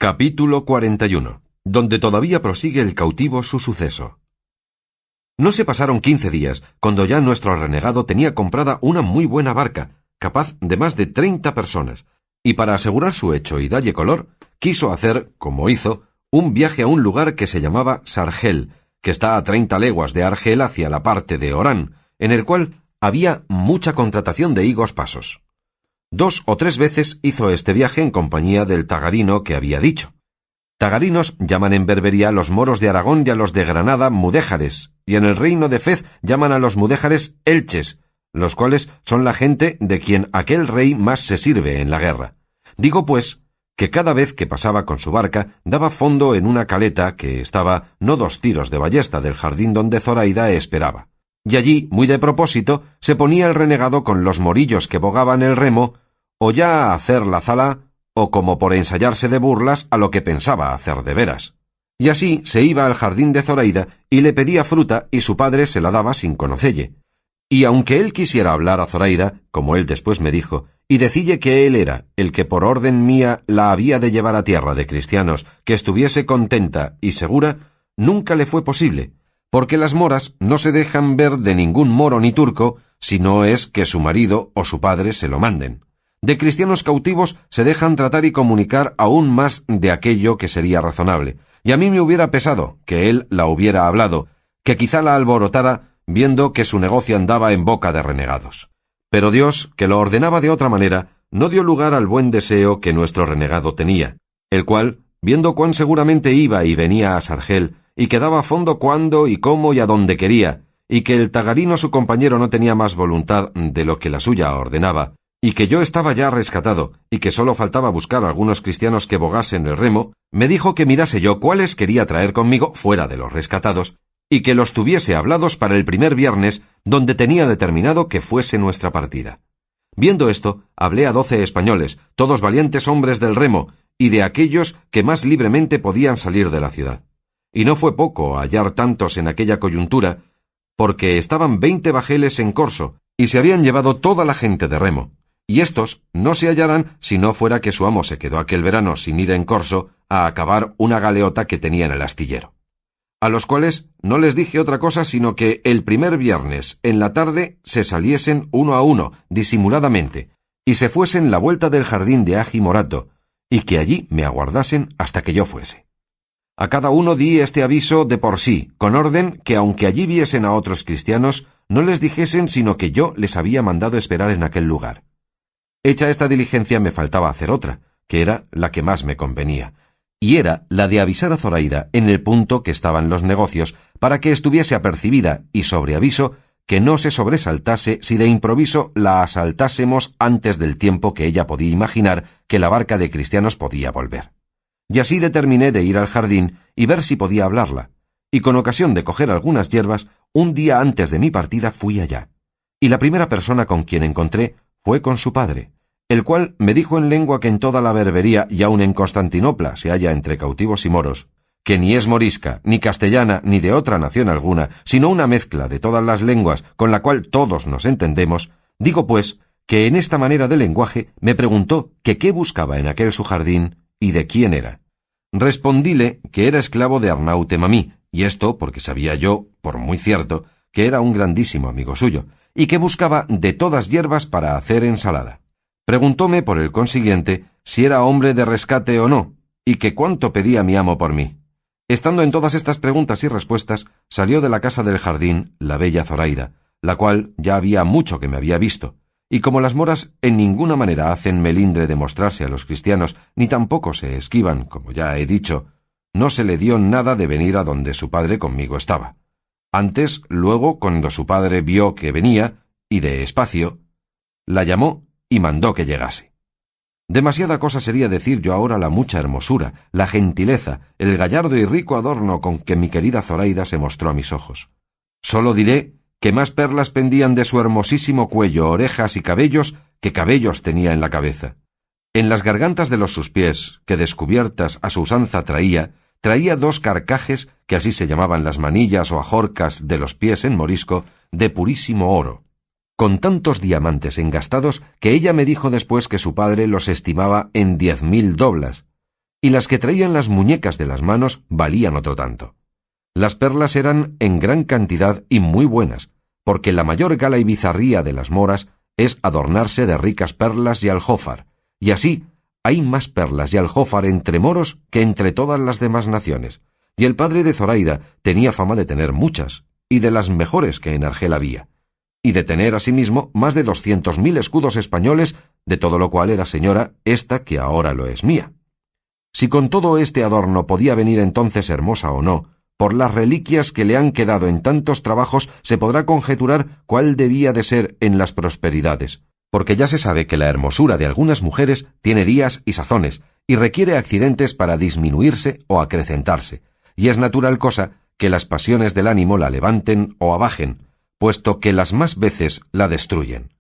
Capítulo 41, donde todavía prosigue el cautivo su suceso. No se pasaron 15 días, cuando ya nuestro renegado tenía comprada una muy buena barca, capaz de más de 30 personas, y para asegurar su hecho y dalle color, quiso hacer, como hizo, un viaje a un lugar que se llamaba Sargel, que está a 30 leguas de Argel hacia la parte de Orán, en el cual había mucha contratación de higos pasos. 2 o 3 veces hizo este viaje en compañía del tagarino que había dicho. Tagarinos llaman en Berbería a los moros de Aragón y a los de Granada mudéjares, y en el reino de Fez llaman a los mudéjares elches, los cuales son la gente de quien aquel rey más se sirve en la guerra. Digo, pues, que cada vez que pasaba con su barca daba fondo en una caleta que estaba no 2 tiros de ballesta del jardín donde Zoraida esperaba. Y allí, muy de propósito, se ponía el renegado con los morillos que bogaban el remo, o ya a hacer la zala, o como por ensayarse de burlas a lo que pensaba hacer de veras. Y así se iba al jardín de Zoraida y le pedía fruta y su padre se la daba sin conocelle. Y aunque él quisiera hablar a Zoraida, como él después me dijo, y decille que él era el que por orden mía la había de llevar a tierra de cristianos, que estuviese contenta y segura, nunca le fue posible, porque las moras no se dejan ver de ningún moro ni turco, si no es que su marido o su padre se lo manden. De cristianos cautivos se dejan tratar y comunicar aún más de aquello que sería razonable, y a mí me hubiera pesado que él la hubiera hablado, que quizá la alborotara viendo que su negocio andaba en boca de renegados. Pero Dios, que lo ordenaba de otra manera, no dio lugar al buen deseo que nuestro renegado tenía, el cual, viendo cuán seguramente iba y venía a Sargel, y que daba fondo cuándo y cómo y a donde quería, y que el tagarino su compañero no tenía más voluntad de lo que la suya ordenaba, y que yo estaba ya rescatado, y que sólo faltaba buscar algunos cristianos que bogasen el remo, me dijo que mirase yo cuáles quería traer conmigo fuera de los rescatados, y que los tuviese hablados para el primer viernes, donde tenía determinado que fuese nuestra partida. Viendo esto, hablé a 12 españoles, todos valientes hombres del remo, y de aquellos que más libremente podían salir de la ciudad. Y no fue poco hallar tantos en aquella coyuntura, porque estaban 20 bajeles en corso, y se habían llevado toda la gente de remo. Y estos no se hallarán si no fuera que su amo se quedó aquel verano sin ir en corso a acabar una galeota que tenía en el astillero. A los cuales no les dije otra cosa sino que el primer viernes en la tarde se saliesen uno a uno, disimuladamente, y se fuesen la vuelta del jardín de Agi Morato, y que allí me aguardasen hasta que yo fuese. A cada uno di este aviso de por sí, con orden que aunque allí viesen a otros cristianos, no les dijesen sino que yo les había mandado esperar en aquel lugar. Hecha esta diligencia me faltaba hacer otra, que era la que más me convenía, y era la de avisar a Zoraida en el punto que estaban los negocios, para que estuviese apercibida y sobre aviso que no se sobresaltase si de improviso la asaltásemos antes del tiempo que ella podía imaginar que la barca de cristianos podía volver. Y así determiné de ir al jardín y ver si podía hablarla, y con ocasión de coger algunas hierbas, un día antes de mi partida fui allá. Y la primera persona con quien encontré fue con su padre, el cual me dijo en lengua que en toda la Berbería y aun en Constantinopla se halla entre cautivos y moros, que ni es morisca, ni castellana, ni de otra nación alguna, sino una mezcla de todas las lenguas con la cual todos nos entendemos. Digo pues que en esta manera de lenguaje me preguntó que qué buscaba en aquel su jardín y de quién era. Respondíle que era esclavo de Arnaute Mamí, y esto porque sabía yo, por muy cierto, que era un grandísimo amigo suyo, y que buscaba de todas hierbas para hacer ensalada. Preguntóme, por el consiguiente, si era hombre de rescate o no, y que cuánto pedía mi amo por mí. Estando en todas estas preguntas y respuestas, salió de la casa del jardín la bella Zoraida, la cual ya había mucho que me había visto, y como las moras en ninguna manera hacen melindre de mostrarse a los cristianos, ni tampoco se esquivan, como ya he dicho, no se le dio nada de venir a donde su padre conmigo estaba. Antes, luego, cuando su padre vio que venía, y de espacio, la llamó y mandó que llegase. Demasiada cosa sería decir yo ahora la mucha hermosura, la gentileza, el gallardo y rico adorno con que mi querida Zoraida se mostró a mis ojos. Sólo diré que más perlas pendían de su hermosísimo cuello, orejas y cabellos que cabellos tenía en la cabeza. En las gargantas de sus pies, que descubiertas a su usanza traía 2 carcajes, que así se llamaban las manillas o ajorcas de los pies en morisco, de purísimo oro, con tantos diamantes engastados que ella me dijo después que su padre los estimaba en 10.000 doblas, y las que traían las muñecas de las manos valían otro tanto. Las perlas eran en gran cantidad y muy buenas, porque la mayor gala y bizarría de las moras es adornarse de ricas perlas y aljófar, y así hay más perlas y aljófar entre moros que entre todas las demás naciones, y el padre de Zoraida tenía fama de tener muchas, y de las mejores que en Argel había, y de tener asimismo más de 200.000 escudos españoles, de todo lo cual era señora esta que ahora lo es mía. Si con todo este adorno podía venir entonces hermosa o no, por las reliquias que le han quedado en tantos trabajos se podrá conjeturar cuál debía de ser en las prosperidades, porque ya se sabe que la hermosura de algunas mujeres tiene días y sazones, y requiere accidentes para disminuirse o acrecentarse, y es natural cosa que las pasiones del ánimo la levanten o abajen, puesto que las más veces la destruyen.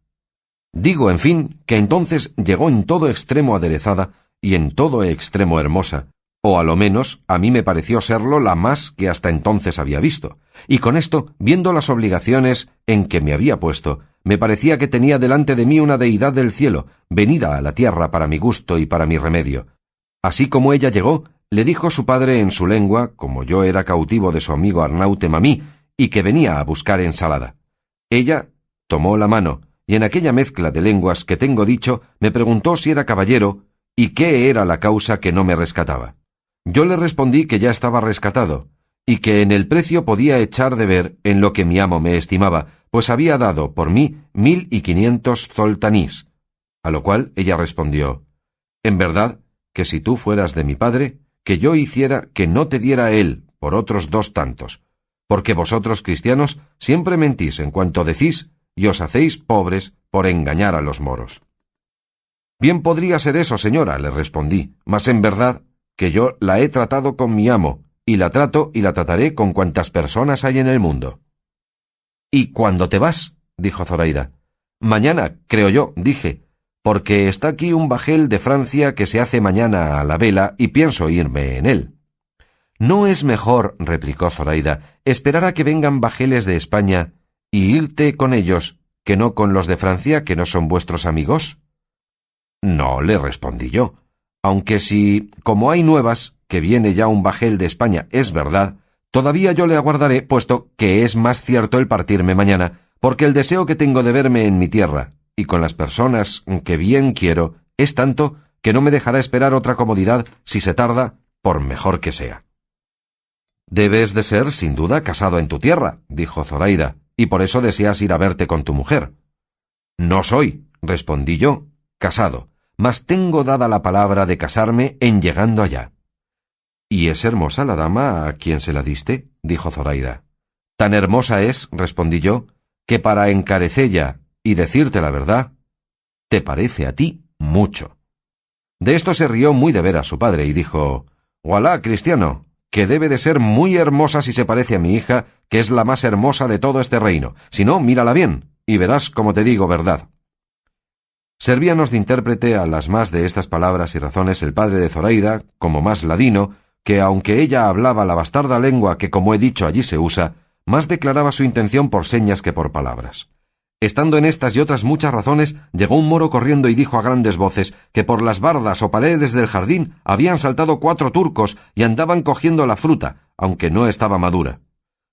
Digo, en fin, que entonces llegó en todo extremo aderezada y en todo extremo hermosa, o a lo menos a mí me pareció serlo la más que hasta entonces había visto, y con esto, viendo las obligaciones en que me había puesto, me parecía que tenía delante de mí una deidad del cielo, venida a la tierra para mi gusto y para mi remedio. Así como ella llegó, le dijo su padre en su lengua, como yo era cautivo de su amigo Arnaute Mamí, y que venía a buscar ensalada. Ella tomó la mano, y en aquella mezcla de lenguas que tengo dicho, me preguntó si era caballero, y qué era la causa que no me rescataba. Yo le respondí que ya estaba rescatado, y que en el precio podía echar de ver en lo que mi amo me estimaba, pues había dado por mí 1.500 zoltanís. A lo cual ella respondió: en verdad, que si tú fueras de mi padre, que yo hiciera que no te diera él por otros 2 tantos, porque vosotros cristianos siempre mentís en cuanto decís y os hacéis pobres por engañar a los moros. Bien podría ser eso, señora, le respondí, mas en verdad que yo la he tratado con mi amo, y la trato y la trataré con cuantas personas hay en el mundo. ¿Y cuándo te vas?, dijo Zoraida. Mañana, creo yo, dije, porque está aquí un bajel de Francia que se hace mañana a la vela y pienso irme en él. ¿No es mejor, replicó Zoraida, esperar a que vengan bajeles de España y irte con ellos que no con los de Francia, que no son vuestros amigos? No, le respondí yo, aunque si, como hay nuevas, que viene ya un bajel de España, es verdad, todavía yo le aguardaré, puesto que es más cierto el partirme mañana, porque el deseo que tengo de verme en mi tierra, y con las personas que bien quiero, es tanto que no me dejará esperar otra comodidad si se tarda, por mejor que sea. Debes de ser, sin duda, casado en tu tierra, dijo Zoraida, y por eso deseas ir a verte con tu mujer. No soy, respondí yo, casado, mas tengo dada la palabra de casarme en llegando allá. ¿Y es hermosa la dama a quien se la diste?, dijo Zoraida. Tan hermosa es, respondí yo, que para encarecella y decirte la verdad, te parece a ti mucho. De esto se rió muy de veras su padre y dijo: «Gualá, cristiano, que debe de ser muy hermosa si se parece a mi hija, que es la más hermosa de todo este reino. Si no, mírala bien, y verás como te digo verdad». Servíanos de intérprete a las más de estas palabras y razones el padre de Zoraida, como más ladino, que aunque ella hablaba la bastarda lengua que, como he dicho, allí se usa, más declaraba su intención por señas que por palabras. Estando en estas y otras muchas razones, llegó un moro corriendo y dijo a grandes voces que por las bardas o paredes del jardín habían saltado 4 turcos y andaban cogiendo la fruta, aunque no estaba madura.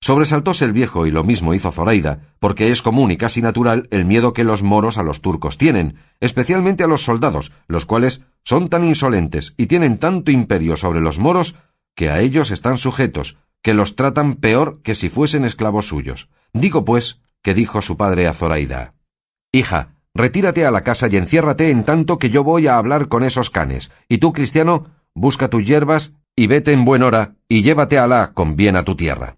Sobresaltóse el viejo y lo mismo hizo Zoraida, porque es común y casi natural el miedo que los moros a los turcos tienen, especialmente a los soldados, los cuales son tan insolentes y tienen tanto imperio sobre los moros que a ellos están sujetos, que los tratan peor que si fuesen esclavos suyos. Digo, pues, que dijo su padre a Zoraida: «Hija, retírate a la casa y enciérrate en tanto que yo voy a hablar con esos canes, y tú, cristiano, busca tus hierbas y vete en buen hora y llévate a Alá con bien a tu tierra».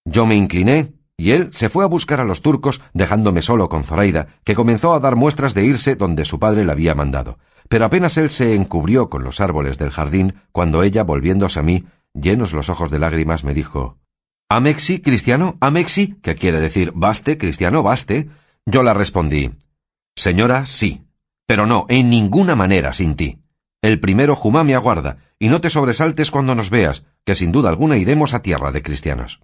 Yo me incliné, y él se fue a buscar a los turcos, dejándome solo con Zoraida, que comenzó a dar muestras de irse donde su padre la había mandado. Pero apenas él se encubrió con los árboles del jardín, cuando ella, volviéndose a mí, llenos los ojos de lágrimas, me dijo: «¿Amexi, cristiano? ¿Amexi?» que quiere decir «baste, cristiano, baste». Yo la respondí: «Señora, sí, pero no, en ninguna manera sin ti. El primero Jumá me aguarda, y no te sobresaltes cuando nos veas, que sin duda alguna iremos a tierra de cristianos».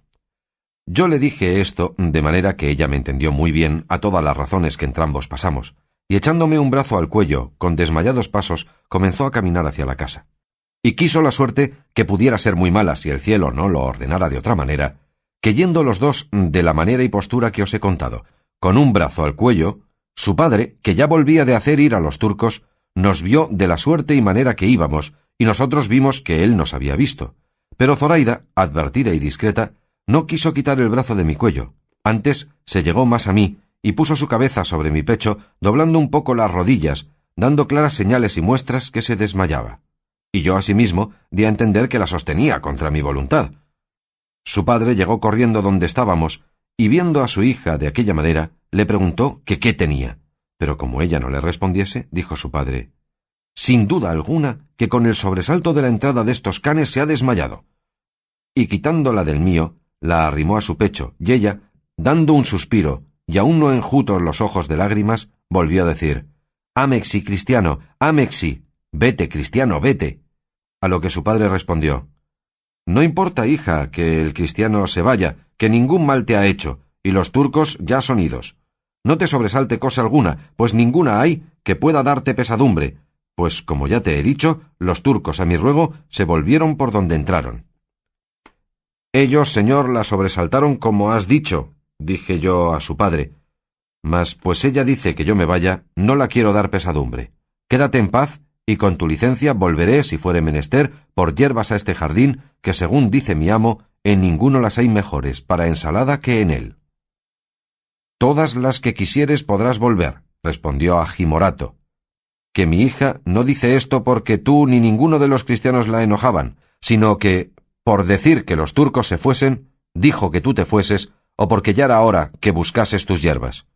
Yo le dije esto de manera que ella me entendió muy bien a todas las razones que entrambos pasamos, y echándome un brazo al cuello, con desmayados pasos, comenzó a caminar hacia la casa. y quiso la suerte, que pudiera ser muy mala si el cielo no lo ordenara de otra manera, que yendo los dos de la manera y postura que os he contado, con un brazo al cuello, su padre, que ya volvía de hacer ir a los turcos, nos vio de la suerte y manera que íbamos, y nosotros vimos que él nos había visto. Pero Zoraida, advertida y discreta, no quiso quitar el brazo de mi cuello. Antes se llegó más a mí, y puso su cabeza sobre mi pecho, doblando un poco las rodillas, dando claras señales y muestras que se desmayaba. Y yo asimismo di a entender que la sostenía contra mi voluntad. Su padre llegó corriendo donde estábamos, y viendo a su hija de aquella manera, le preguntó que qué tenía. Pero como ella no le respondiese, dijo su padre: «Sin duda alguna que con el sobresalto de la entrada de estos canes se ha desmayado». Y quitándola del mío, la arrimó a su pecho, y ella, dando un suspiro, y aún no enjutos los ojos de lágrimas, volvió a decir: «Amexi, cristiano, amexi, vete, cristiano, vete». A lo que su padre respondió: «No importa, hija, que el cristiano se vaya, que ningún mal te ha hecho, y los turcos ya son idos. No te sobresalte cosa alguna, pues ninguna hay que pueda darte pesadumbre, pues, como ya te he dicho, los turcos a mi ruego se volvieron por donde entraron». «Ellos, señor, la sobresaltaron como has dicho», dije yo a su padre, «mas pues ella dice que yo me vaya, no la quiero dar pesadumbre. Quédate en paz, y con tu licencia volveré, si fuere menester, por hierbas a este jardín, que según dice mi amo, en ninguno las hay mejores para ensalada que en él». «Todas las que quisieres podrás volver», respondió Agimorato. «Que mi hija no dice esto porque tú ni ninguno de los cristianos la enojaban, sino que, por decir que los turcos se fuesen, dijo que tú te fueses, o porque ya era hora que buscases tus hierbas».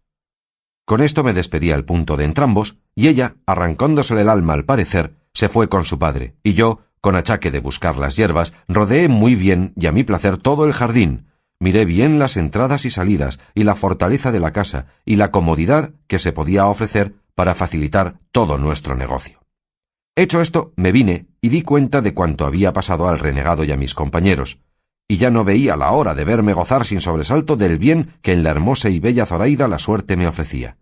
Con esto me despedí al punto de entrambos, y ella, arrancándosele el alma al parecer, se fue con su padre, y yo, con achaque de buscar las hierbas, rodeé muy bien y a mi placer todo el jardín, miré bien las entradas y salidas, y la fortaleza de la casa, y la comodidad que se podía ofrecer para facilitar todo nuestro negocio. Hecho esto, me vine y di cuenta de cuanto había pasado al renegado y a mis compañeros, y ya no veía la hora de verme gozar sin sobresalto del bien que en la hermosa y bella Zoraida la suerte me ofrecía.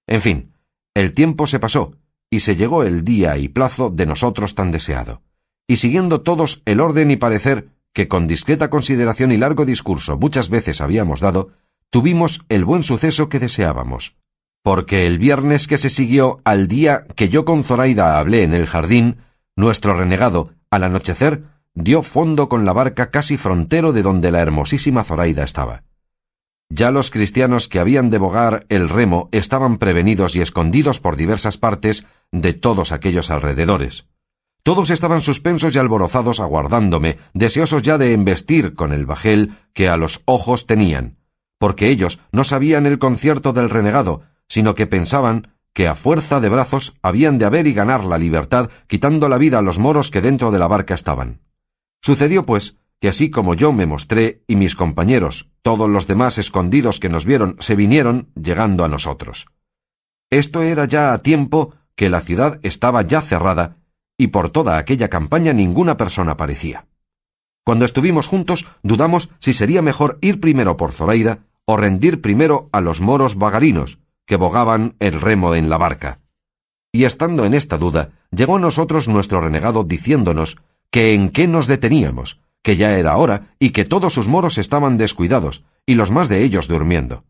En fin, el tiempo se pasó, y se llegó el día y plazo de nosotros tan deseado, y siguiendo todos el orden y parecer que con discreta consideración y largo discurso muchas veces habíamos dado, tuvimos el buen suceso que deseábamos, porque el viernes que se siguió al día que yo con Zoraida hablé en el jardín, nuestro renegado, al anochecer, dio fondo con la barca casi frontero de donde la hermosísima Zoraida estaba. Ya los cristianos que habían de bogar el remo estaban prevenidos y escondidos por diversas partes de todos aquellos alrededores. Todos estaban suspensos y alborozados aguardándome, deseosos ya de embestir con el bajel que a los ojos tenían, porque ellos no sabían el concierto del renegado, sino que pensaban que a fuerza de brazos habían de haber y ganar la libertad, quitando la vida a los moros que dentro de la barca estaban. Sucedió, pues, que así como yo me mostré y mis compañeros, todos los demás escondidos que nos vieron, se vinieron, llegando a nosotros. Esto era ya a tiempo que la ciudad estaba ya cerrada, y por toda aquella campaña ninguna persona parecía. Cuando estuvimos juntos, dudamos si sería mejor ir primero por Zoraida o rendir primero a los moros bagarinos, que bogaban el remo en la barca. Y estando en esta duda, llegó a nosotros nuestro renegado diciéndonos que en qué nos deteníamos, que ya era hora y que todos sus moros estaban descuidados, y los más de ellos durmiendo.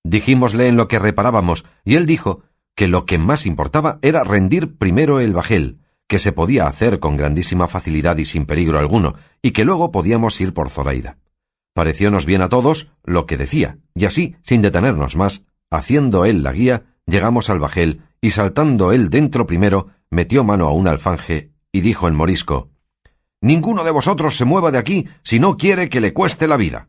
Dijímosle en lo que reparábamos, y él dijo que lo que más importaba era rendir primero el bajel, que se podía hacer con grandísima facilidad y sin peligro alguno, y que luego podíamos ir por Zoraida. Pareciónos bien a todos lo que decía, y así, sin detenernos más, haciendo él la guía, llegamos al bajel, y saltando él dentro primero, metió mano a un alfanje, y dijo en morisco: «Ninguno de vosotros se mueva de aquí si no quiere que le cueste la vida».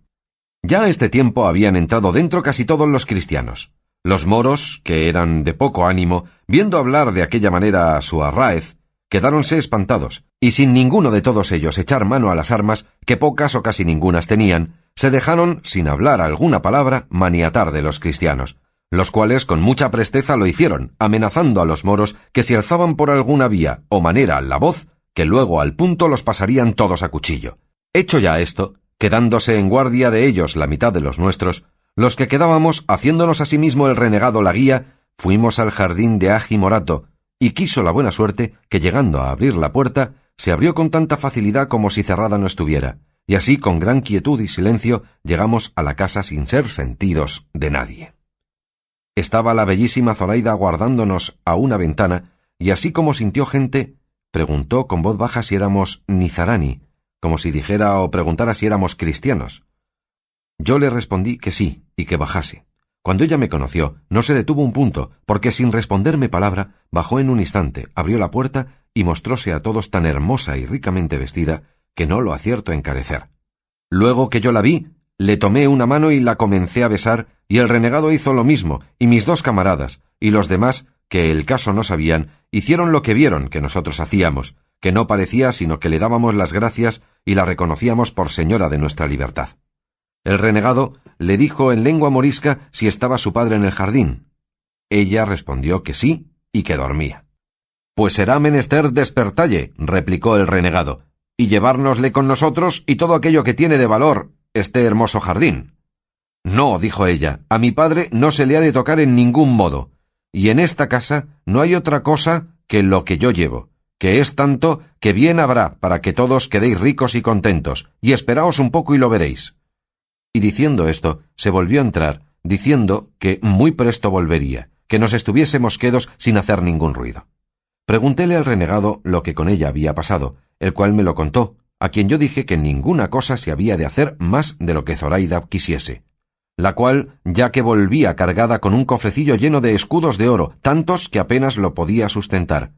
Ya a este tiempo habían entrado dentro casi todos los cristianos. Los moros, que eran de poco ánimo, viendo hablar de aquella manera a su arráez, quedáronse espantados, y sin ninguno de todos ellos echar mano a las armas, que pocas o casi ningunas tenían, se dejaron, sin hablar alguna palabra, maniatar de los cristianos, los cuales con mucha presteza lo hicieron, amenazando a los moros que si alzaban por alguna vía o manera la voz, que luego al punto los pasarían todos a cuchillo. Hecho ya esto, quedándose en guardia de ellos la mitad de los nuestros, los que quedábamos, haciéndonos asimismo el renegado la guía, fuimos al jardín de Agimorato, y quiso la buena suerte que llegando a abrir la puerta, se abrió con tanta facilidad como si cerrada no estuviera, y así con gran quietud y silencio llegamos a la casa sin ser sentidos de nadie. Estaba la bellísima Zoraida aguardándonos a una ventana, y así como sintió gente, preguntó con voz baja si éramos nizarani, como si dijera o preguntara si éramos cristianos. Yo le respondí que sí, y que bajase. Cuando ella me conoció, no se detuvo un punto, porque sin responderme palabra, bajó en un instante, abrió la puerta y mostróse a todos tan hermosa y ricamente vestida, que no lo acierto a encarecer. Luego que yo la vi, le tomé una mano y la comencé a besar, y el renegado hizo lo mismo, y mis dos camaradas, y los demás, que el caso no sabían, hicieron lo que vieron que nosotros hacíamos, que no parecía sino que le dábamos las gracias y la reconocíamos por señora de nuestra libertad. El renegado le dijo en lengua morisca si estaba su padre en el jardín. Ella respondió que sí y que dormía. «Pues será menester despertalle», replicó el renegado, «y llevárnosle con nosotros y todo aquello que tiene de valor este hermoso jardín». «No», dijo ella, «a mi padre no se le ha de tocar en ningún modo, y en esta casa no hay otra cosa que lo que yo llevo, que es tanto que bien habrá para que todos quedéis ricos y contentos, y esperaos un poco y lo veréis». Y diciendo esto, se volvió a entrar, diciendo que muy presto volvería, que nos estuviésemos quedos sin hacer ningún ruido. Preguntéle al renegado lo que con ella había pasado, el cual me lo contó, a quien yo dije que ninguna cosa se había de hacer más de lo que Zoraida quisiese, la cual, ya que volvía cargada con un cofrecillo lleno de escudos de oro, tantos que apenas lo podía sustentar.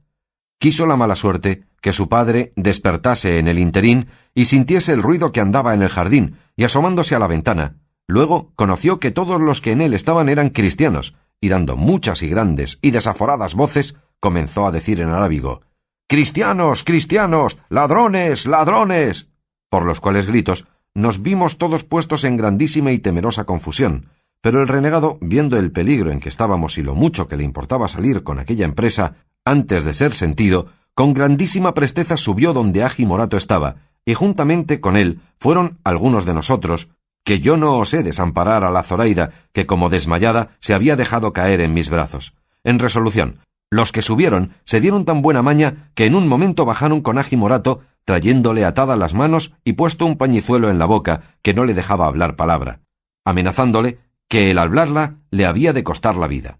Quiso la mala suerte que su padre despertase en el interín y sintiese el ruido que andaba en el jardín, y asomándose a la ventana, luego conoció que todos los que en él estaban eran cristianos, y dando muchas y grandes y desaforadas voces, comenzó a decir en arábigo: «¡Cristianos, cristianos! ¡Ladrones, ladrones!», por los cuales gritos nos vimos todos puestos en grandísima y temerosa confusión, pero el renegado, viendo el peligro en que estábamos y lo mucho que le importaba salir con aquella empresa antes de ser sentido, con grandísima presteza subió donde Agi Morato estaba, y juntamente con él fueron algunos de nosotros, que yo no osé desamparar a la Zoraida, que como desmayada se había dejado caer en mis brazos. En resolución, los que subieron se dieron tan buena maña que en un momento bajaron con Agi Morato, trayéndole atadas las manos y puesto un pañizuelo en la boca que no le dejaba hablar palabra, amenazándole que el hablarla le había de costar la vida.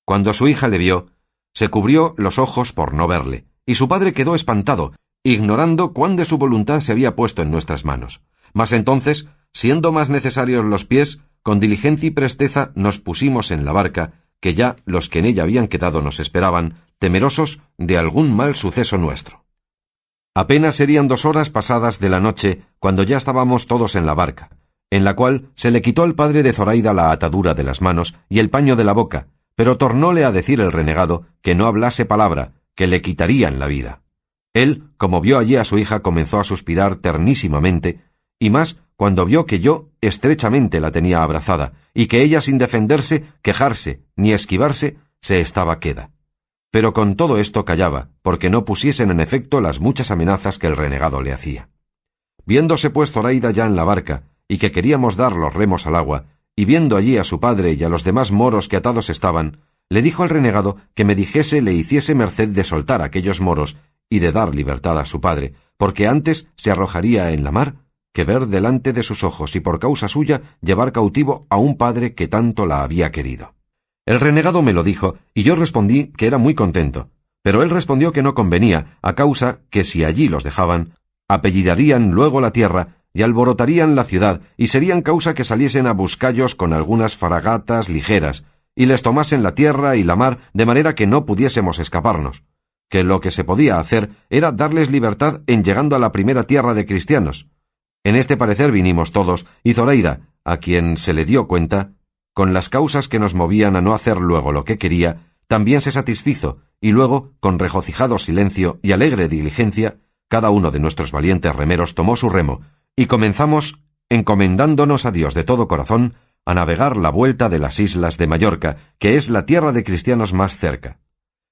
Cuando su hija le vio, se cubrió los ojos por no verle, y su padre quedó espantado, ignorando cuán de su voluntad se había puesto en nuestras manos. Mas entonces, siendo más necesarios los pies, con diligencia y presteza nos pusimos en la barca, que ya los que en ella habían quedado nos esperaban, temerosos de algún mal suceso nuestro. Apenas serían 2 horas pasadas de la noche, cuando ya estábamos todos en la barca, en la cual se le quitó al padre de Zoraida la atadura de las manos y el paño de la boca, pero tornóle a decir el renegado que no hablase palabra, que le quitarían la vida. Él, como vio allí a su hija, comenzó a suspirar ternísimamente, y más cuando vio que yo estrechamente la tenía abrazada, y que ella sin defenderse, quejarse, ni esquivarse, se estaba queda. Pero con todo esto callaba, porque no pusiesen en efecto las muchas amenazas que el renegado le hacía. Viéndose pues Zoraida ya en la barca, y que queríamos dar los remos al agua, y viendo allí a su padre y a los demás moros que atados estaban, le dijo al renegado que me dijese le hiciese merced de soltar a aquellos moros y de dar libertad a su padre, porque antes se arrojaría en la mar que ver delante de sus ojos y por causa suya llevar cautivo a un padre que tanto la había querido. El renegado me lo dijo, y yo respondí que era muy contento, pero él respondió que no convenía, a causa que si allí los dejaban, apellidarían luego la tierra y alborotarían la ciudad, y serían causa que saliesen a buscallos con algunas fragatas ligeras, y les tomasen la tierra y la mar, de manera que no pudiésemos escaparnos, que lo que se podía hacer era darles libertad en llegando a la primera tierra de cristianos. En este parecer vinimos todos, y Zoraida, a quien se le dio cuenta, con las causas que nos movían a no hacer luego lo que quería, también se satisfizo, y luego, con regocijado silencio y alegre diligencia, cada uno de nuestros valientes remeros tomó su remo, y comenzamos, encomendándonos a Dios de todo corazón, a navegar la vuelta de las islas de Mallorca, que es la tierra de cristianos más cerca.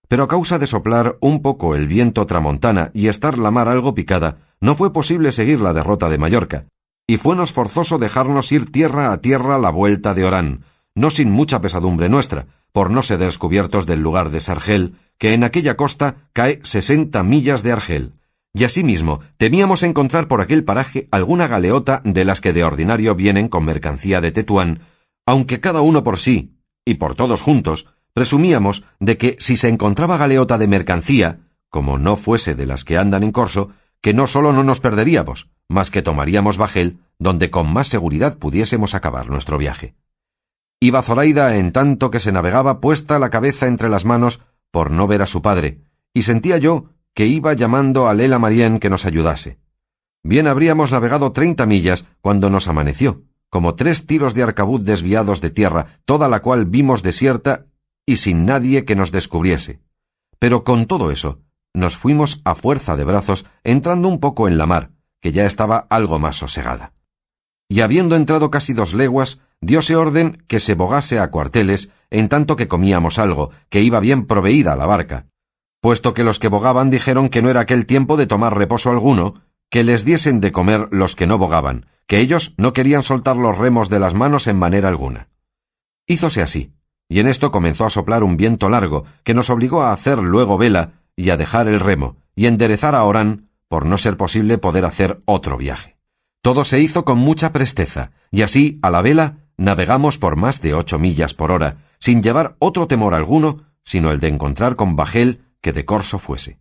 Pero a causa de soplar un poco el viento tramontana y estar la mar algo picada, no fue posible seguir la derrota de Mallorca, y fuenos forzoso dejarnos ir tierra a tierra la vuelta de Orán, no sin mucha pesadumbre nuestra, por no ser descubiertos del lugar de Sargel, que en aquella costa cae 60 millas de Argel, y asimismo temíamos encontrar por aquel paraje alguna galeota de las que de ordinario vienen con mercancía de Tetuán, aunque cada uno por sí, y por todos juntos, presumíamos de que si se encontraba galeota de mercancía, como no fuese de las que andan en corso, que no sólo no nos perderíamos, mas que tomaríamos bajel, donde con más seguridad pudiésemos acabar nuestro viaje. Iba Zoraida en tanto que se navegaba puesta la cabeza entre las manos por no ver a su padre, y sentía yo que iba llamando a Lela Marién que nos ayudase. Bien habríamos navegado 30 millas cuando nos amaneció, como 3 tiros de arcabuz desviados de tierra, toda la cual vimos desierta y sin nadie que nos descubriese. Pero con todo eso, nos fuimos a fuerza de brazos, entrando un poco en la mar, que ya estaba algo más sosegada. Y habiendo entrado casi 2 leguas, dióse orden que se bogase a cuarteles, en tanto que comíamos algo, que iba bien proveída la barca, puesto que los que bogaban dijeron que no era aquel tiempo de tomar reposo alguno, que les diesen de comer los que no bogaban, que ellos no querían soltar los remos de las manos en manera alguna. Hízose así, y en esto comenzó a soplar un viento largo, que nos obligó a hacer luego vela, y a dejar el remo, y enderezar a Orán, por no ser posible poder hacer otro viaje. Todo se hizo con mucha presteza, y así, a la vela, navegamos por más de 8 millas por hora, sin llevar otro temor alguno, sino el de encontrar con bajel que de corso fuese.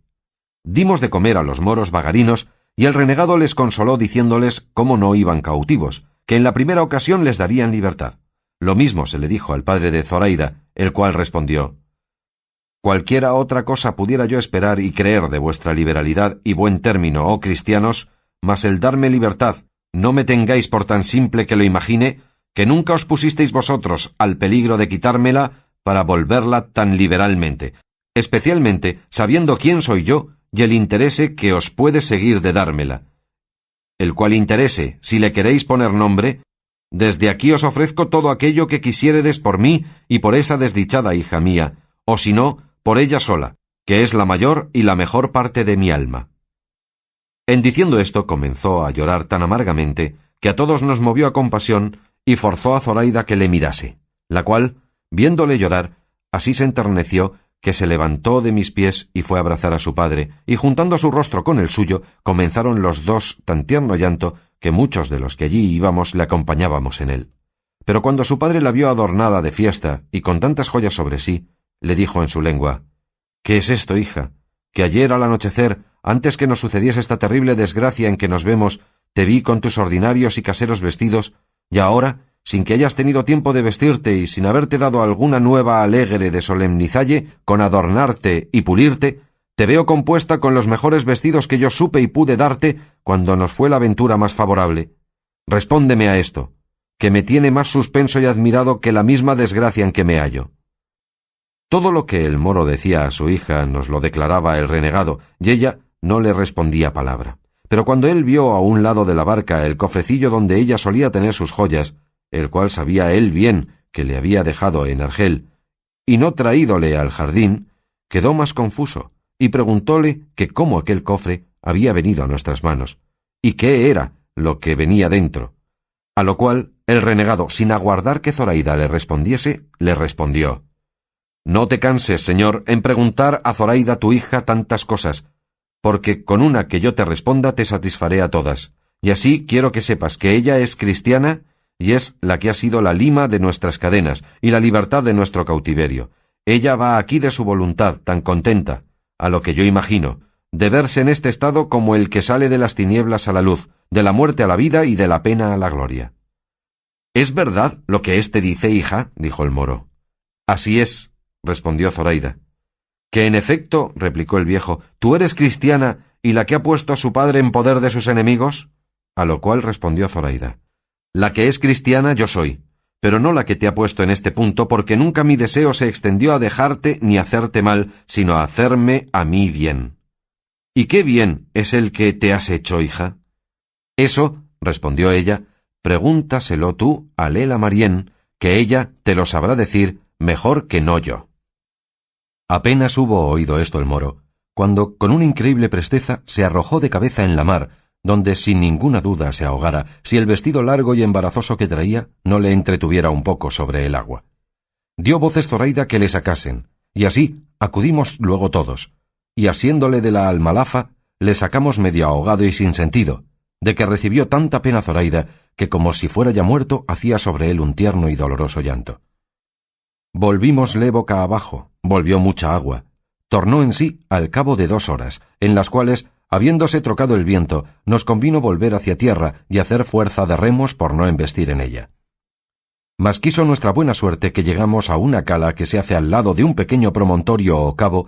Dimos de comer a los moros vagarinos, y el renegado les consoló diciéndoles cómo no iban cautivos, que en la primera ocasión les darían libertad. Lo mismo se le dijo al padre de Zoraida, el cual respondió: «Cualquiera otra cosa pudiera yo esperar y creer de vuestra liberalidad y buen término, oh cristianos, mas el darme libertad, no me tengáis por tan simple que lo imagine, que nunca os pusisteis vosotros al peligro de quitármela para volverla tan liberalmente, especialmente sabiendo quién soy yo y el interese que os puede seguir de dármela. El cual interese, si le queréis poner nombre, desde aquí os ofrezco todo aquello que quisiéredes por mí y por esa desdichada hija mía, o si no, por ella sola, que es la mayor y la mejor parte de mi alma». En diciendo esto comenzó a llorar tan amargamente que a todos nos movió a compasión y forzó a Zoraida que le mirase, la cual, viéndole llorar, así se enterneció que se levantó de mis pies y fue a abrazar a su padre, y juntando su rostro con el suyo, comenzaron los dos tan tierno llanto que muchos de los que allí íbamos le acompañábamos en él. Pero cuando su padre la vio adornada de fiesta y con tantas joyas sobre sí, le dijo en su lengua: «¿Qué es esto, hija? Que ayer al anochecer, antes que nos sucediese esta terrible desgracia en que nos vemos, te vi con tus ordinarios y caseros vestidos, y ahora, sin que hayas tenido tiempo de vestirte y sin haberte dado alguna nueva alegre de solemnizalle, con adornarte y pulirte, te veo compuesta con los mejores vestidos que yo supe y pude darte cuando nos fue la ventura más favorable. Respóndeme a esto, que me tiene más suspenso y admirado que la misma desgracia en que me hallo». Todo lo que el moro decía a su hija nos lo declaraba el renegado, y ella no le respondía palabra. Pero cuando él vio a un lado de la barca el cofrecillo donde ella solía tener sus joyas, el cual sabía él bien que le había dejado en Argel, y no traídole al jardín, quedó más confuso, y preguntóle que cómo aquel cofre había venido a nuestras manos, y qué era lo que venía dentro. A lo cual el renegado, sin aguardar que Zoraida le respondiese, le respondió: «No te canses, señor, en preguntar a Zoraida tu hija tantas cosas, porque con una que yo te responda te satisfaré a todas, y así quiero que sepas que ella es cristiana y es la que ha sido la lima de nuestras cadenas y la libertad de nuestro cautiverio. Ella va aquí de su voluntad, tan contenta, a lo que yo imagino, de verse en este estado como el que sale de las tinieblas a la luz, de la muerte a la vida y de la pena a la gloria». «¿Es verdad lo que éste dice, hija?», dijo el moro. «Así es», respondió Zoraida. «Que en efecto», replicó el viejo, «tú eres cristiana y la que ha puesto a su padre en poder de sus enemigos». A lo cual respondió Zoraida: «La que es cristiana yo soy, pero no la que te ha puesto en este punto, porque nunca mi deseo se extendió a dejarte ni a hacerte mal, sino a hacerme a mí bien». «¿Y qué bien es el que te has hecho, hija?». «Eso», respondió ella, «pregúntaselo tú a Lela Marién, que ella te lo sabrá decir mejor que no yo». Apenas hubo oído esto el moro, cuando con una increíble presteza se arrojó de cabeza en la mar, donde sin ninguna duda se ahogara, si el vestido largo y embarazoso que traía no le entretuviera un poco sobre el agua. Dio voces Zoraida que le sacasen, y así acudimos luego todos, y asiéndole de la almalafa, le sacamos medio ahogado y sin sentido, de que recibió tanta pena Zoraida que como si fuera ya muerto hacía sobre él un tierno y doloroso llanto. Volvímosle boca abajo, volvió mucha agua, tornó en sí al cabo de 2 horas, en las cuales, habiéndose trocado el viento, nos convino volver hacia tierra y hacer fuerza de remos por no embestir en ella. Mas quiso nuestra buena suerte que llegamos a una cala que se hace al lado de un pequeño promontorio o cabo,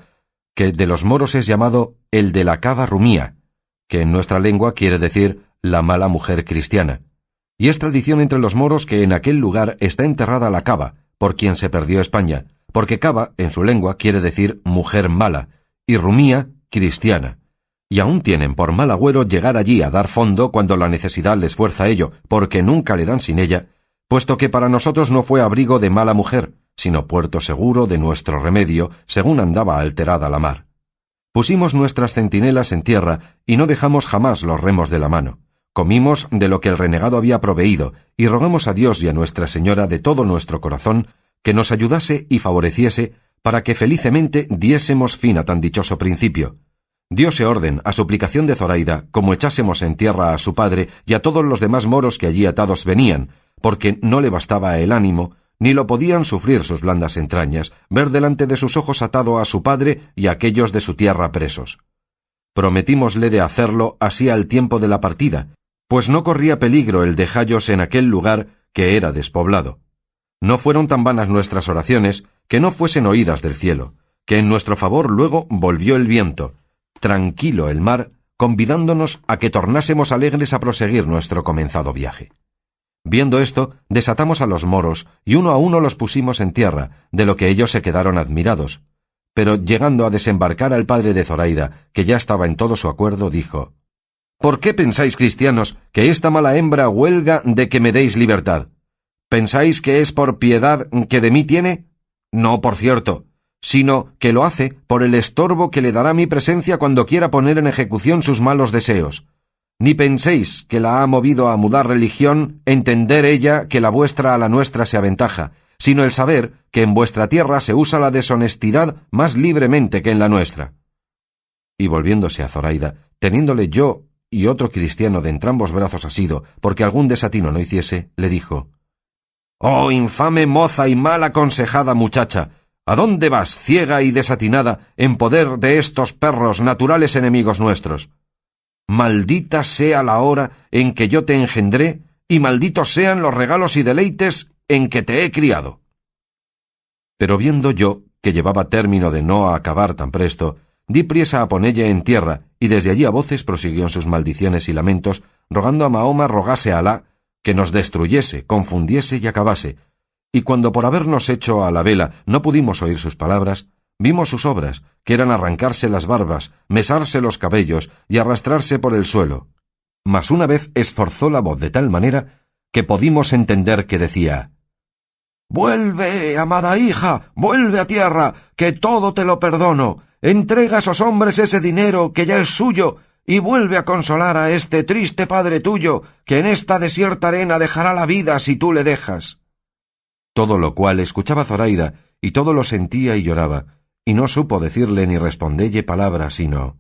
que de los moros es llamado el de la cava rumía, que en nuestra lengua quiere decir la mala mujer cristiana, y es tradición entre los moros que en aquel lugar está enterrada la cava, por quien se perdió España, porque cava, en su lengua, quiere decir mujer mala, y rumía, cristiana, y aún tienen por mal agüero llegar allí a dar fondo cuando la necesidad les fuerza a ello, porque nunca le dan sin ella, puesto que para nosotros no fue abrigo de mala mujer, sino puerto seguro de nuestro remedio, según andaba alterada la mar. Pusimos nuestras centinelas en tierra y no dejamos jamás los remos de la mano. Comimos de lo que el renegado había proveído y rogamos a Dios y a Nuestra Señora de todo nuestro corazón que nos ayudase y favoreciese para que felicemente diésemos fin a tan dichoso principio. Diose orden, a suplicación de Zoraida, como echásemos en tierra a su padre y a todos los demás moros que allí atados venían, porque no le bastaba el ánimo, ni lo podían sufrir sus blandas entrañas, ver delante de sus ojos atado a su padre y a aquellos de su tierra presos. Prometímosle de hacerlo así al tiempo de la partida, pues no corría peligro el dejallos en aquel lugar que era despoblado. No fueron tan vanas nuestras oraciones que no fuesen oídas del cielo, que en nuestro favor luego volvió el viento, tranquilo el mar, convidándonos a que tornásemos alegres a proseguir nuestro comenzado viaje. Viendo esto, desatamos a los moros y uno a uno los pusimos en tierra, de lo que ellos se quedaron admirados. Pero llegando a desembarcar al padre de Zoraida, que ya estaba en todo su acuerdo, dijo: «¿Por qué pensáis, cristianos, que esta mala hembra huelga de que me deis libertad? ¿Pensáis que es por piedad que de mí tiene? No, por cierto, sino que lo hace por el estorbo que le dará mi presencia cuando quiera poner en ejecución sus malos deseos. Ni penséis que la ha movido a mudar religión, entender ella que la vuestra a la nuestra se aventaja, sino el saber que en vuestra tierra se usa la deshonestidad más libremente que en la nuestra». Y volviéndose a Zoraida, teniéndole yo y otro cristiano de entrambos brazos asido, porque algún desatino no hiciese, le dijo: «Oh, infame moza y mal aconsejada muchacha, ¿a dónde vas, ciega y desatinada, en poder de estos perros naturales enemigos nuestros? Maldita sea la hora en que yo te engendré, y malditos sean los regalos y deleites en que te he criado». Pero viendo yo que llevaba término de no acabar tan presto, di priesa a ponelle en tierra, y desde allí a voces prosiguió en sus maldiciones y lamentos, rogando a Mahoma rogase a Alá que nos destruyese, confundiese y acabase, y cuando por habernos hecho a la vela no pudimos oír sus palabras, vimos sus obras, que eran arrancarse las barbas, mesarse los cabellos y arrastrarse por el suelo. Mas una vez esforzó la voz de tal manera que podimos entender que decía: «Vuelve, amada hija, vuelve a tierra, que todo te lo perdono. Entrega a esos hombres ese dinero que ya es suyo, y vuelve a consolar a este triste padre tuyo, que en esta desierta arena dejará la vida si tú le dejas». Todo lo cual escuchaba Zoraida, y todo lo sentía y lloraba, y no supo decirle ni respondelle palabra, sino: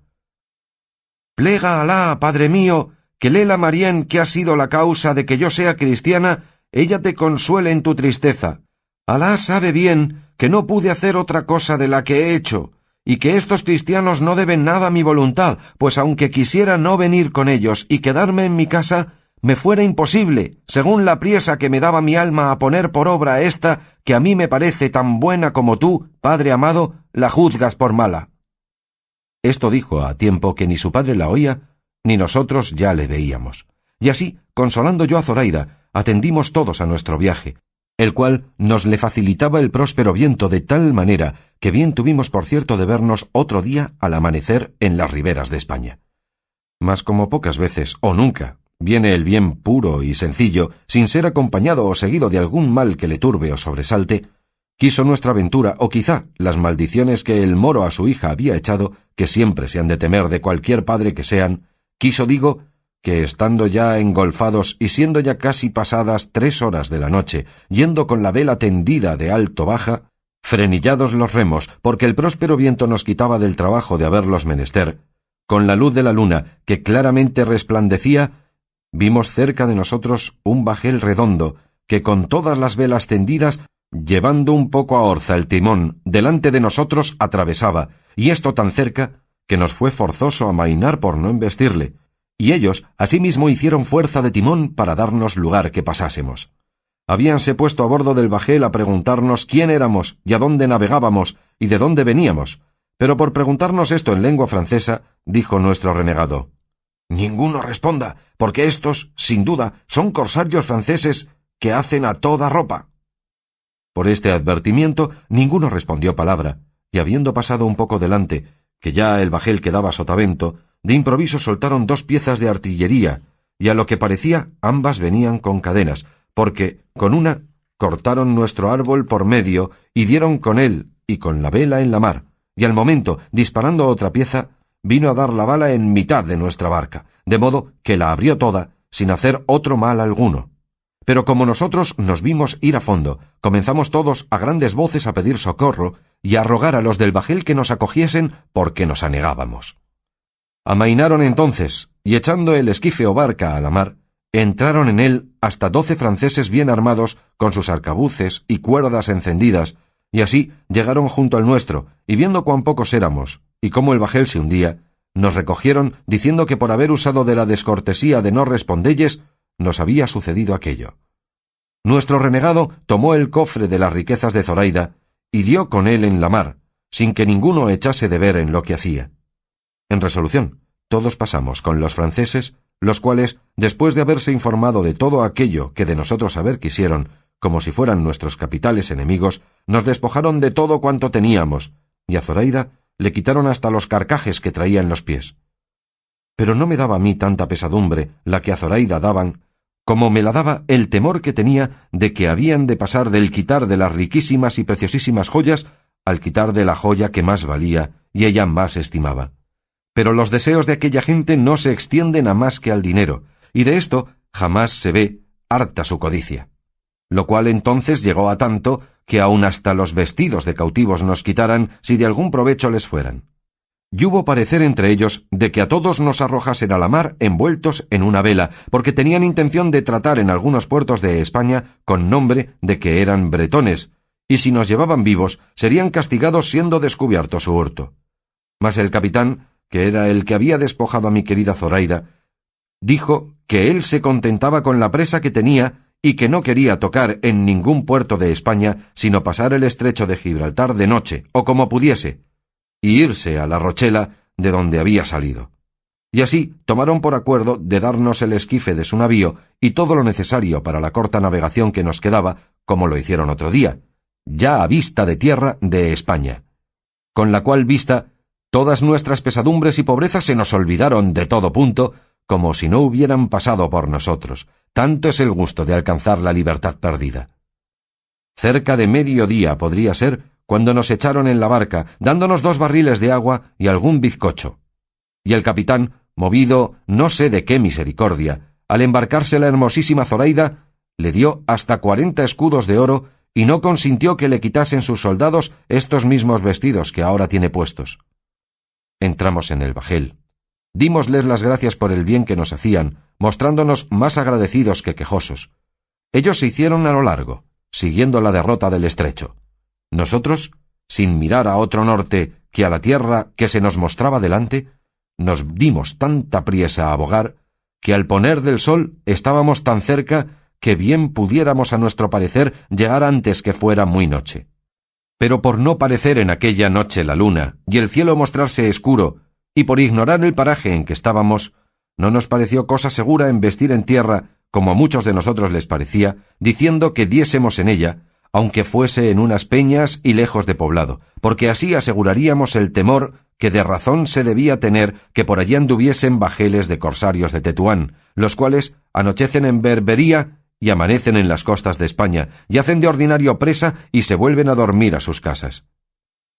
«Plega a Alá, padre mío, que Lela Marién, que ha sido la causa de que yo sea cristiana, ella te consuele en tu tristeza. Alá sabe bien que no pude hacer otra cosa de la que he hecho, y que estos cristianos no deben nada a mi voluntad, pues aunque quisiera no venir con ellos y quedarme en mi casa, me fuera imposible, según la priesa que me daba mi alma a poner por obra esta, que a mí me parece tan buena como tú, padre amado, la juzgas por mala». Esto dijo a tiempo que ni su padre la oía, ni nosotros ya le veíamos. Y así, consolando yo a Zoraida, atendimos todos a nuestro viaje, el cual nos le facilitaba el próspero viento de tal manera que bien tuvimos por cierto de vernos otro día al amanecer en las riberas de España. Mas como pocas veces, o nunca, viene el bien puro y sencillo, sin ser acompañado o seguido de algún mal que le turbe o sobresalte, quiso nuestra ventura, o quizá las maldiciones que el moro a su hija había echado, que siempre se han de temer de cualquier padre que sean, quiso, digo, que estando ya engolfados y siendo ya casi pasadas 3 horas de la noche, yendo con la vela tendida de alto baja, frenillados los remos, porque el próspero viento nos quitaba del trabajo de haberlos menester, con la luz de la luna, que claramente resplandecía, vimos cerca de nosotros un bajel redondo, que con todas las velas tendidas, llevando un poco a orza el timón, delante de nosotros atravesaba, y esto tan cerca, que nos fue forzoso amainar por no embestirle, y ellos asimismo hicieron fuerza de timón para darnos lugar que pasásemos. Habíanse puesto a bordo del bajel a preguntarnos quién éramos y a dónde navegábamos y de dónde veníamos, pero por preguntarnos esto en lengua francesa, dijo nuestro renegado: «Ninguno responda, porque estos, sin duda, son corsarios franceses que hacen a toda ropa». Por este advertimiento ninguno respondió palabra, y habiendo pasado un poco delante, que ya el bajel quedaba sotavento, de improviso soltaron 2 piezas de artillería, y a lo que parecía ambas venían con cadenas, porque con una cortaron nuestro árbol por medio y dieron con él y con la vela en la mar, y al momento, disparando otra pieza, vino a dar la bala en mitad de nuestra barca, de modo que la abrió toda, sin hacer otro mal alguno. Pero como nosotros nos vimos ir a fondo, comenzamos todos a grandes voces a pedir socorro y a rogar a los del bajel que nos acogiesen porque nos anegábamos. Amainaron entonces, y echando el esquife o barca a la mar, entraron en él hasta 12 franceses bien armados con sus arcabuces y cuerdas encendidas, y así llegaron junto al nuestro, y viendo cuán pocos éramos, y cómo el bajel se hundía, nos recogieron diciendo que por haber usado de la descortesía de no respondelles, nos había sucedido aquello. Nuestro renegado tomó el cofre de las riquezas de Zoraida y dio con él en la mar, sin que ninguno echase de ver en lo que hacía. En resolución, todos pasamos con los franceses, los cuales, después de haberse informado de todo aquello que de nosotros saber quisieron, como si fueran nuestros capitales enemigos, nos despojaron de todo cuanto teníamos, y a Zoraida le quitaron hasta los carcajes que traía en los pies. Pero no me daba a mí tanta pesadumbre la que a Zoraida daban, como me la daba el temor que tenía de que habían de pasar del quitar de las riquísimas y preciosísimas joyas al quitar de la joya que más valía y ella más estimaba. Pero los deseos de aquella gente no se extienden a más que al dinero, y de esto jamás se ve harta su codicia. Lo cual entonces llegó a tanto que aun hasta los vestidos de cautivos nos quitaran si de algún provecho les fueran. Y hubo parecer entre ellos de que a todos nos arrojasen a la mar envueltos en una vela, porque tenían intención de tratar en algunos puertos de España con nombre de que eran bretones, y si nos llevaban vivos serían castigados siendo descubierto su hurto. Mas el capitán, que era el que había despojado a mi querida Zoraida, dijo que él se contentaba con la presa que tenía y que no quería tocar en ningún puerto de España sino pasar el estrecho de Gibraltar de noche, o como pudiese, y irse a la Rochela de donde había salido. Y así tomaron por acuerdo de darnos el esquife de su navío y todo lo necesario para la corta navegación que nos quedaba, como lo hicieron otro día, ya a vista de tierra de España, con la cual vista todas nuestras pesadumbres y pobrezas se nos olvidaron de todo punto, como si no hubieran pasado por nosotros. Tanto es el gusto de alcanzar la libertad perdida. Cerca de mediodía podría ser cuando nos echaron en la barca, dándonos 2 barriles de agua y algún bizcocho. Y el capitán, movido no sé de qué misericordia, al embarcarse la hermosísima Zoraida, le dio hasta 40 escudos de oro y no consintió que le quitasen sus soldados estos mismos vestidos que ahora tiene puestos. Entramos en el bajel. Dímosles las gracias por el bien que nos hacían, mostrándonos más agradecidos que quejosos. Ellos se hicieron a lo largo, siguiendo la derrota del estrecho. Nosotros, sin mirar a otro norte que a la tierra que se nos mostraba delante, nos dimos tanta priesa a bogar, que al poner del sol estábamos tan cerca que bien pudiéramos a nuestro parecer llegar antes que fuera muy noche. Pero por no parecer en aquella noche la luna y el cielo mostrarse escuro, y por ignorar el paraje en que estábamos, no nos pareció cosa segura embestir en tierra, como a muchos de nosotros les parecía, diciendo que diésemos en ella, aunque fuese en unas peñas y lejos de poblado, porque así aseguraríamos el temor que de razón se debía tener que por allí anduviesen bajeles de corsarios de Tetuán, los cuales anochecen en Berbería y amanecen en las costas de España, y hacen de ordinario presa y se vuelven a dormir a sus casas.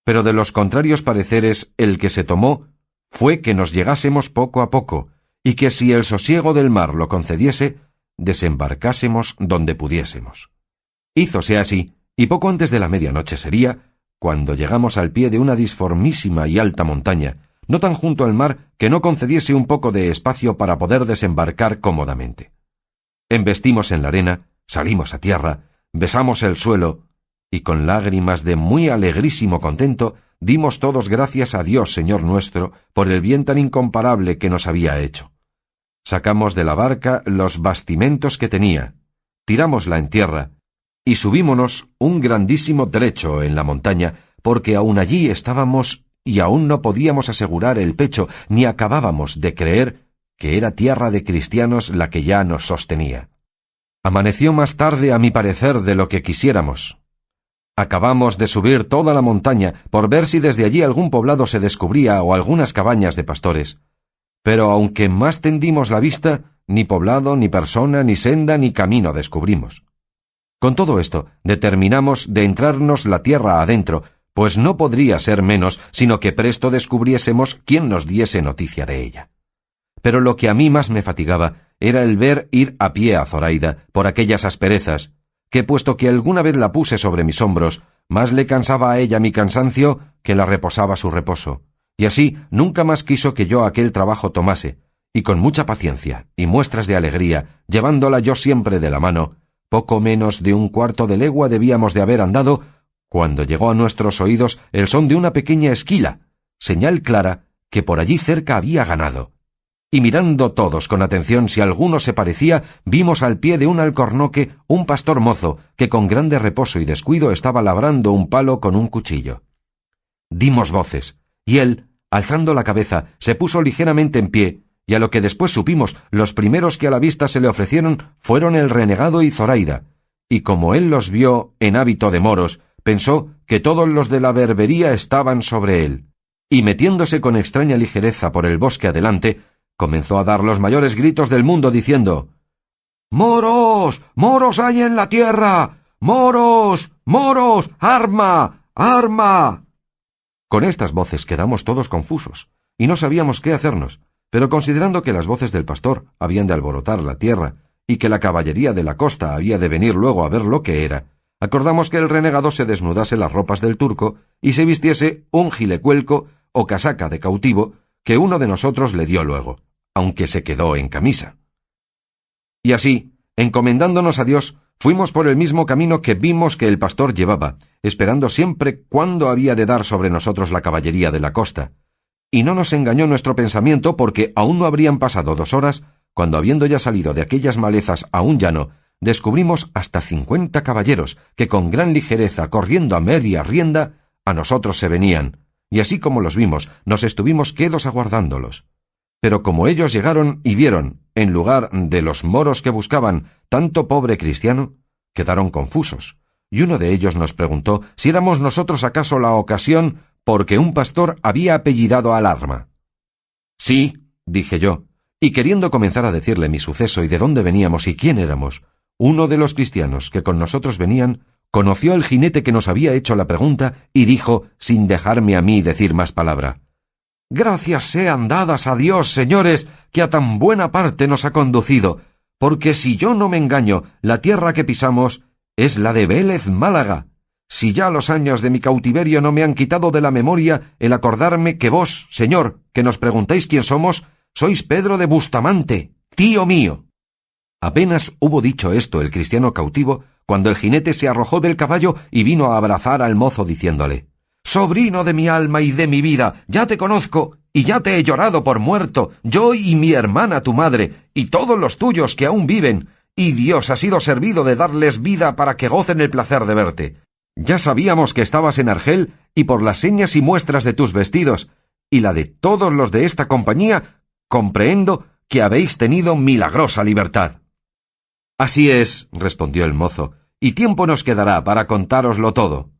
Pero de los contrarios pareceres el que se tomó fue que nos llegásemos poco a poco, y que si el sosiego del mar lo concediese, desembarcásemos donde pudiésemos. Hízose así, y poco antes de la medianoche sería, cuando llegamos al pie de una disformísima y alta montaña, no tan junto al mar que no concediese un poco de espacio para poder desembarcar cómodamente. Embestimos en la arena, salimos a tierra, besamos el suelo, y con lágrimas de muy alegrísimo contento, dimos todos gracias a Dios, Señor nuestro, por el bien tan incomparable que nos había hecho. Sacamos de la barca los bastimentos que tenía, tirámosla en tierra, y subímonos un grandísimo trecho en la montaña, porque aún allí estábamos y aún no podíamos asegurar el pecho, ni acabábamos de creer que era tierra de cristianos la que ya nos sostenía. Amaneció más tarde, a mi parecer, de lo que quisiéramos. Acabamos de subir toda la montaña por ver si desde allí algún poblado se descubría o algunas cabañas de pastores. Pero aunque más tendimos la vista, ni poblado, ni persona, ni senda, ni camino descubrimos. Con todo esto, determinamos de entrarnos la tierra adentro, pues no podría ser menos, sino que presto descubriésemos quién nos diese noticia de ella. Pero lo que a mí más me fatigaba era el ver ir a pie a Zoraida por aquellas asperezas, que puesto que alguna vez la puse sobre mis hombros, más le cansaba a ella mi cansancio que la reposaba su reposo, y así nunca más quiso que yo aquel trabajo tomase, y con mucha paciencia y muestras de alegría, llevándola yo siempre de la mano, poco menos de un cuarto de legua debíamos de haber andado, cuando llegó a nuestros oídos el son de una pequeña esquila, señal clara que por allí cerca había ganado. Y mirando todos con atención si alguno se parecía, vimos al pie de un alcornoque un pastor mozo que con grande reposo y descuido estaba labrando un palo con un cuchillo. Dimos voces, y él, alzando la cabeza, se puso ligeramente en pie, y a lo que después supimos, los primeros que a la vista se le ofrecieron fueron el renegado y Zoraida, y como él los vio en hábito de moros, pensó que todos los de la berbería estaban sobre él, y metiéndose con extraña ligereza por el bosque adelante, comenzó a dar los mayores gritos del mundo diciendo: «¡Moros! ¡Moros hay en la tierra! ¡Moros! ¡Moros! ¡Arma! ¡Arma!». Con estas voces quedamos todos confusos, y no sabíamos qué hacernos, pero considerando que las voces del pastor habían de alborotar la tierra, y que la caballería de la costa había de venir luego a ver lo que era, acordamos que el renegado se desnudase las ropas del turco y se vistiese un gilecuelco o casaca de cautivo que uno de nosotros le dio luego, aunque se quedó en camisa. Y así, encomendándonos a Dios, fuimos por el mismo camino que vimos que el pastor llevaba, esperando siempre cuándo había de dar sobre nosotros la caballería de la costa. Y no nos engañó nuestro pensamiento porque aún no habrían pasado 2 horas, cuando habiendo ya salido de aquellas malezas a un llano, descubrimos hasta 50 caballeros que con gran ligereza, corriendo a media rienda, a nosotros se venían, y así como los vimos, nos estuvimos quedos aguardándolos. Pero como ellos llegaron y vieron, en lugar de los moros que buscaban, tanto pobre cristiano, quedaron confusos, y uno de ellos nos preguntó si éramos nosotros acaso la ocasión porque un pastor había apellidado al arma. «Sí», dije yo, y queriendo comenzar a decirle mi suceso y de dónde veníamos y quién éramos, uno de los cristianos que con nosotros venían conoció al jinete que nos había hecho la pregunta y dijo, sin dejarme a mí decir más palabra: «Gracias sean dadas a Dios, señores, que a tan buena parte nos ha conducido, porque si yo no me engaño, la tierra que pisamos es la de Vélez Málaga. Si ya los años de mi cautiverio no me han quitado de la memoria el acordarme que vos, señor, que nos preguntáis quién somos, sois Pedro de Bustamante, tío mío». Apenas hubo dicho esto el cristiano cautivo, cuando el jinete se arrojó del caballo y vino a abrazar al mozo diciéndole: «Sobrino de mi alma y de mi vida, ya te conozco, y ya te he llorado por muerto, yo y mi hermana tu madre, y todos los tuyos que aún viven, y Dios ha sido servido de darles vida para que gocen el placer de verte. Ya sabíamos que estabas en Argel, y por las señas y muestras de tus vestidos, y la de todos los de esta compañía, comprehendo que habéis tenido milagrosa libertad». «Así es», respondió el mozo, «y tiempo nos quedará para contároslo todo».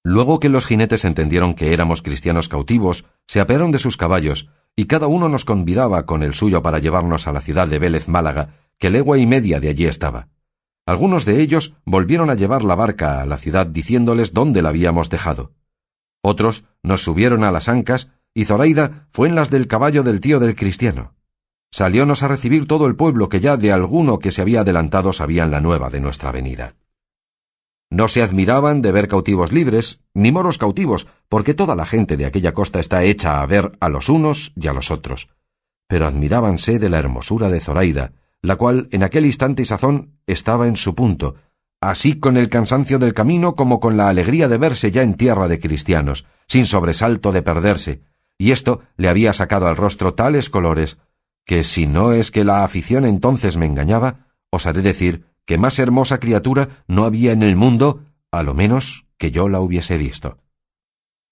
Luego que los jinetes entendieron que éramos cristianos cautivos, se apearon de sus caballos, y cada uno nos convidaba con el suyo para llevarnos a la ciudad de Vélez Málaga, que legua y media de allí estaba. Algunos de ellos volvieron a llevar la barca a la ciudad diciéndoles dónde la habíamos dejado. Otros nos subieron a las ancas, y Zoraida fue en las del caballo del tío del cristiano. Saliónos a recibir todo el pueblo que ya de alguno que se había adelantado sabían la nueva de nuestra venida. No se admiraban de ver cautivos libres, ni moros cautivos, porque toda la gente de aquella costa está hecha a ver a los unos y a los otros. Pero admirábanse de la hermosura de Zoraida, la cual en aquel instante y sazón estaba en su punto, así con el cansancio del camino como con la alegría de verse ya en tierra de cristianos, sin sobresalto de perderse, y esto le había sacado al rostro tales colores, que si no es que la afición entonces me engañaba, osaré decir que más hermosa criatura no había en el mundo, a lo menos que yo la hubiese visto.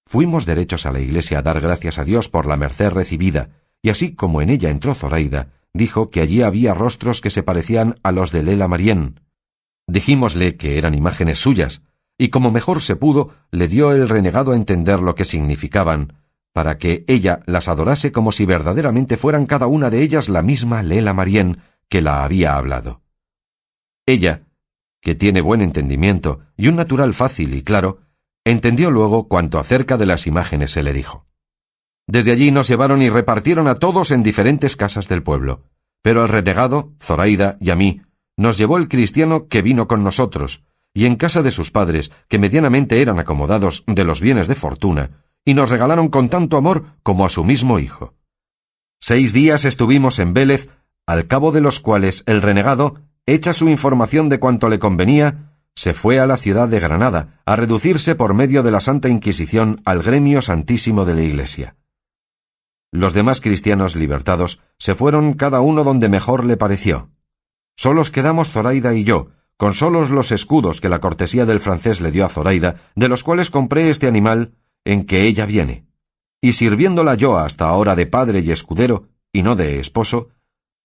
Fuimos derechos a la iglesia a dar gracias a Dios por la merced recibida, y así como en ella entró Zoraida, dijo que allí había rostros que se parecían a los de Lela Marién. Dijímosle que eran imágenes suyas, y como mejor se pudo, le dio el renegado a entender lo que significaban, para que ella las adorase como si verdaderamente fueran cada una de ellas la misma Lela Marién que la había hablado. Ella, que tiene buen entendimiento y un natural fácil y claro, entendió luego cuanto acerca de las imágenes se le dijo. Desde allí nos llevaron y repartieron a todos en diferentes casas del pueblo, pero al renegado, Zoraida y a mí, nos llevó el cristiano que vino con nosotros, y en casa de sus padres, que medianamente eran acomodados de los bienes de fortuna, y nos regalaron con tanto amor como a su mismo hijo. 6 días estuvimos en Vélez, al cabo de los cuales el renegado, hecha su información de cuanto le convenía, se fue a la ciudad de Granada, a reducirse por medio de la Santa Inquisición al gremio santísimo de la Iglesia. Los demás cristianos libertados se fueron cada uno donde mejor le pareció. Solos quedamos Zoraida y yo, con solos los escudos que la cortesía del francés le dio a Zoraida, de los cuales compré este animal en que ella viene. Y sirviéndola yo hasta ahora de padre y escudero, y no de esposo,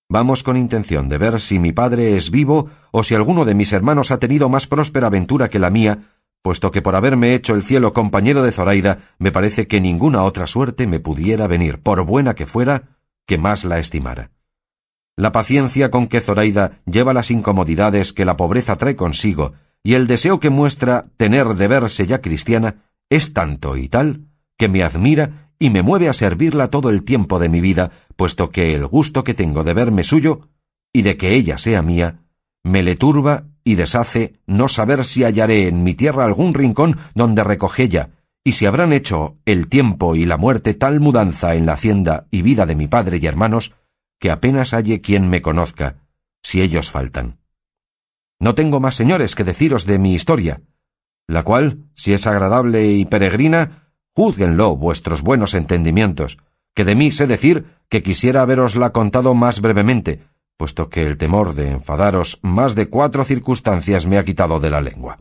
vamos con intención de ver si mi padre es vivo o si alguno de mis hermanos ha tenido más próspera ventura que la mía, puesto que por haberme hecho el cielo compañero de Zoraida, me parece que ninguna otra suerte me pudiera venir, por buena que fuera, que más la estimara. La paciencia con que Zoraida lleva las incomodidades que la pobreza trae consigo, y el deseo que muestra tener de verse ya cristiana, es tanto y tal, que me admira y me mueve a servirla todo el tiempo de mi vida, puesto que el gusto que tengo de verme suyo, y de que ella sea mía, me le turba y deshace no saber si hallaré en mi tierra algún rincón donde recogella, y si habrán hecho el tiempo y la muerte tal mudanza en la hacienda y vida de mi padre y hermanos, que apenas halle quien me conozca, si ellos faltan. No tengo más, señores, que deciros de mi historia, la cual, si es agradable y peregrina, júzguenlo vuestros buenos entendimientos, que de mí sé decir que quisiera haberosla contado más brevemente, puesto que el temor de enfadaros más de 4 circunstancias me ha quitado de la lengua.